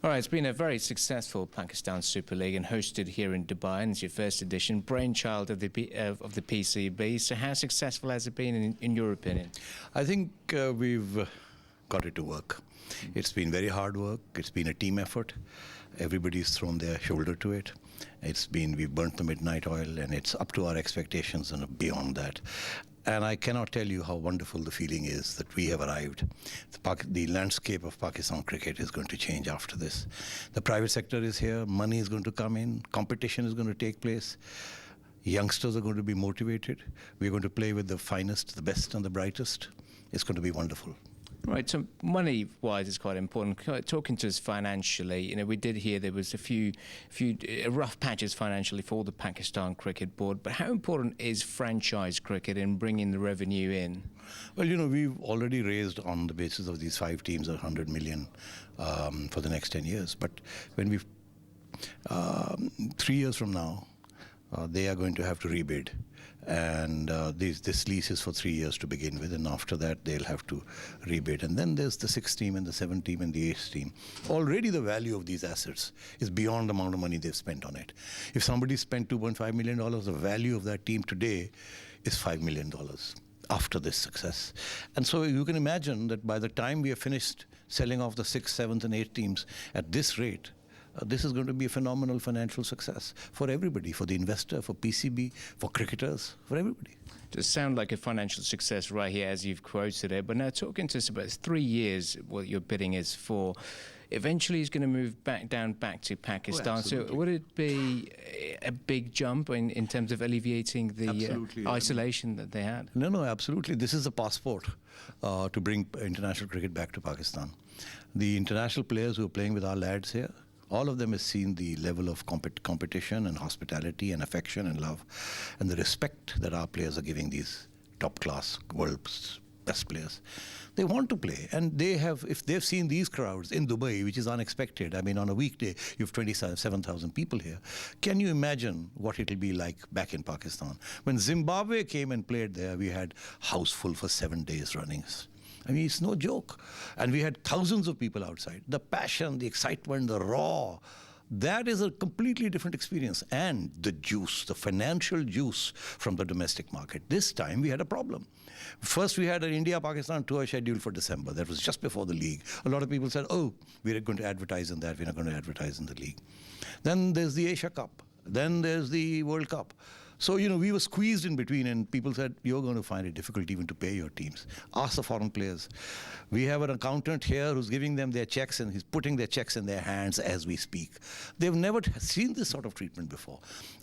All right, it's been a very successful Pakistan Super League and hosted here in Dubai, and it's your first edition, brainchild of the PCB. So how successful has it been in your opinion? I think we've got it to work. It's been very hard work. It's been a team effort. Everybody's thrown their shoulder to it. We've burnt the midnight oil, and it's up to our expectations and beyond that. And I cannot tell you how wonderful the feeling is that we have arrived. The landscape of Pakistan cricket is going to change after this. The private sector is here, money is going to come in, competition is going to take place. Youngsters are going to be motivated. We're going to play with the finest, the best and the brightest. It's going to be wonderful. Right, so money-wise is quite important. Talking to us financially, we did hear there was a few rough patches financially for the Pakistan Cricket Board, but how important is franchise cricket in bringing the revenue in? Well, we've already raised on the basis of these 5 teams 100 million for the next 10 years. But when 3 years from now, they are going to have to rebid. And this lease is for 3 years to begin with, and after that they'll have to rebid. And then there's the 6th team and the 7th team and the 8th team. Already the value of these assets is beyond the amount of money they've spent on it. If somebody spent $2.5 million, the value of that team today is $5 million after this success. And so you can imagine that by the time we have finished selling off the 6th, 7th and 8th teams at this rate, this is going to be a phenomenal financial success for everybody, for the investor, for PCB, for cricketers, for everybody. Does sound like a financial success right here as you've quoted it, but now talking to us about 3 years, what your bidding is for, eventually he's going to move back to Pakistan. So would it be a big jump in terms of alleviating the isolation that they had? No, absolutely. This is a passport to bring international cricket back to Pakistan. The international players who are playing with our lads here, all of them have seen the level of competition and hospitality and affection and love and the respect that our players are giving these top-class, world's best players. They want to play, and if they've seen these crowds in Dubai, which is unexpected. I mean, on a weekday, you have 27,000 people here. Can you imagine what it'll be like back in Pakistan? When Zimbabwe came and played there, we had house full for 7 days running. I mean, it's no joke. And we had thousands of people outside. The passion, the excitement, the raw, that is a completely different experience. And the juice, the financial juice from the domestic market. This time we had a problem. First we had an India-Pakistan tour scheduled for December. That was just before the league. A lot of people said, oh, we're going to advertise in that. We're not going to advertise in the league. Then there's the Asia Cup. Then there's the World Cup. So, we were squeezed in between, and people said, you're going to find it difficult even to pay your teams. Ask the foreign players. We have an accountant here who's giving them their checks, and he's putting their checks in their hands as we speak. They've never seen this sort of treatment before.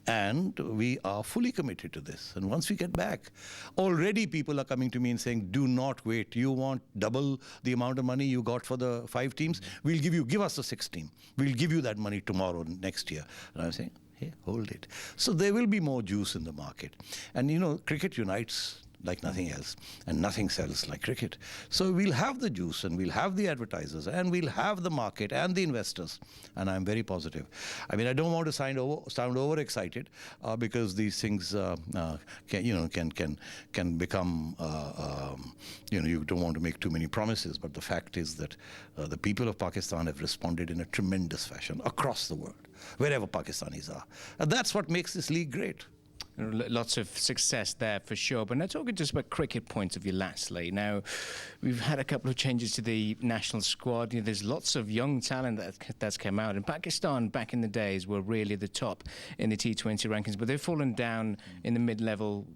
And we are fully committed to this. And once we get back, already people are coming to me and saying, do not wait. You want double the amount of money you got for the 5 teams? We'll give us the 6th team. We'll give you that money tomorrow, next year. And I'm saying, hey, hold it. So there will be more juice in the market. And cricket unites like nothing else, and nothing sells like cricket. So we'll have the juice, and we'll have the advertisers, and we'll have the market and the investors. And I'm very positive. I mean, I don't want to sound overexcited because these things can become you don't want to make too many promises. But the fact is that the people of Pakistan have responded in a tremendous fashion across the world, wherever Pakistanis are. And that's what makes this league great. Lots of success there for sure. But now talking just about cricket points of view lastly. Now, we've had a couple of changes to the national squad. There's lots of young talent that's come out. And Pakistan back in the days were really the top in the T20 rankings, but they've fallen down in the mid-level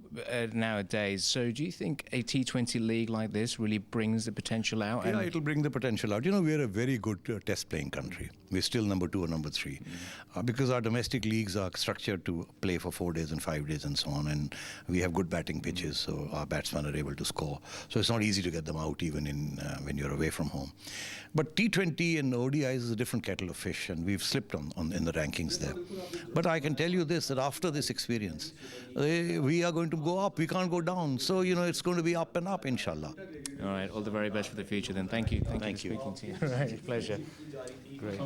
nowadays. So do you think a T20 league like this really brings the potential out? Yeah, it'll bring the potential out. We're a very good test-playing country. We're still number 2 or number 3 because our domestic leagues are structured to play for 4 days and 5 days and so on, and we have good batting pitches, so our batsmen are able to score. So it's not easy to get them out even when you're away from home. But T20 and ODIs is a different kettle of fish, and we've slipped in the rankings there. But I can tell you this, that after this experience, we are going to go up. We can't go down. So, it's going to be up and up, inshallah. All right. All the very best for the future then. Thank you. Thank you for speaking to you. All right. Pleasure. Great.